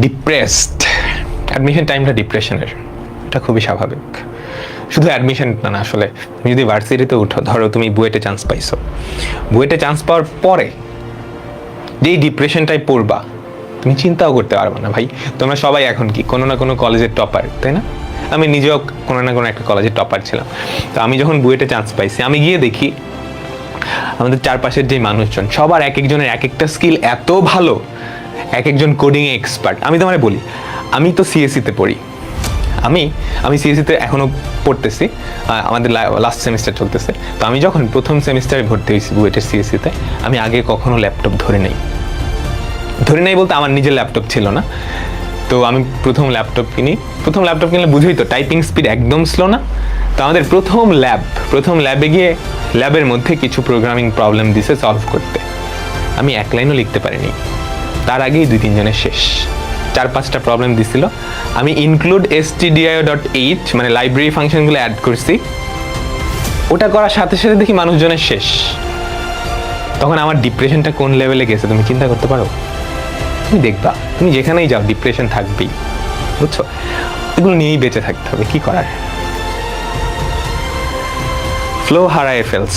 Depressed. Admission টাইমটা ডিপ্রেশনের, এটা খুবই স্বাভাবিক। শুধু অ্যাডমিশন না, আসলে তুমি যদি ভার্সিটিতে উঠো, ধরো তুমি বুয়েটে চান্স পাইছো, বুয়েটে চান্স পাওয়ার পরে যেই ডিপ্রেশনটাই পড়বা, তুমি চিন্তাও করতে পারবে না ভাই। তোমরা সবাই এখন কি কোনো না কোনো কলেজের টপার, তাই না? আমি নিজেও কোনো না কোনো একটা কলেজের টপার ছিলাম। তো আমি যখন বুয়েটে চান্স পাইছি, আমি গিয়ে দেখি আমাদের চারপাশের যে মানুষজন, সবার এক একজনের এক একটা স্কিল এত ভালো, এক একজন কোডিংয়ে এক্সপার্ট। আমি তোমারে বলি, আমি তো সিএসসিতে পড়ি, আমি সিএসসিতে এখনও পড়তেছি, আমাদের লাস্ট সেমিস্টার চলতেছে। তো আমি যখন প্রথম সেমিস্টারে ভর্তি হয়েছি বুয়েটের সিএসসিতে, আমি আগে কখনো ল্যাপটপ ধরে নাই বলতে আমার নিজের ল্যাপটপ ছিল না। তো আমি প্রথম ল্যাপটপ কিনলে বুঝেই তো, টাইপিং স্পিড একদম স্লো না। তো আমাদের প্রথম ল্যাবে গিয়ে ল্যাবের মধ্যে কিছু প্রোগ্রামিং প্রবলেম দিছে সলভ করতে, আমি এক লাইনও লিখতে পারিনি। তার আগেই 2-3 জনের শেষ। 4-5টা প্রবলেম দিছিল, আমি ইনক্লুড stdio.h মানে লাইব্রেরি ফাংশনগুলো অ্যাড করছি, ওটা করার সাথে সাথে দেখি মানুষজনের শেষ। তখন আমার ডিপ্রেশনটা কোন লেভেলে গেছে তুমি চিন্তা করতে পারো? তুমি দেখবা, তুমি যেখানেই যাও ডিপ্রেশন থাকবেই, বুঝছো? এগুলো নিয়েই বেঁচে থাকতে হবে, কি করার। ফ্লো হারায় ফেলছ।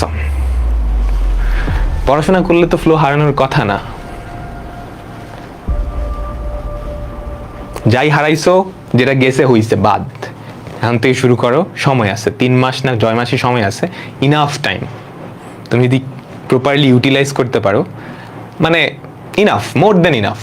পড়াশোনা করলে তো ফ্লো হারানোর কথা না। যাই হারাইছো, যেটা গেছে হইছে, বাদ। এখন থেকে শুরু করো, সময় আছে, 3 মাস না 6 মাসই সময় আছে, ইনাফ টাইম। তুমি যদি প্রপারলি ইউটিলাইজ করতে পারো, মানে ইনাফ, মোর দেন ইনাফ।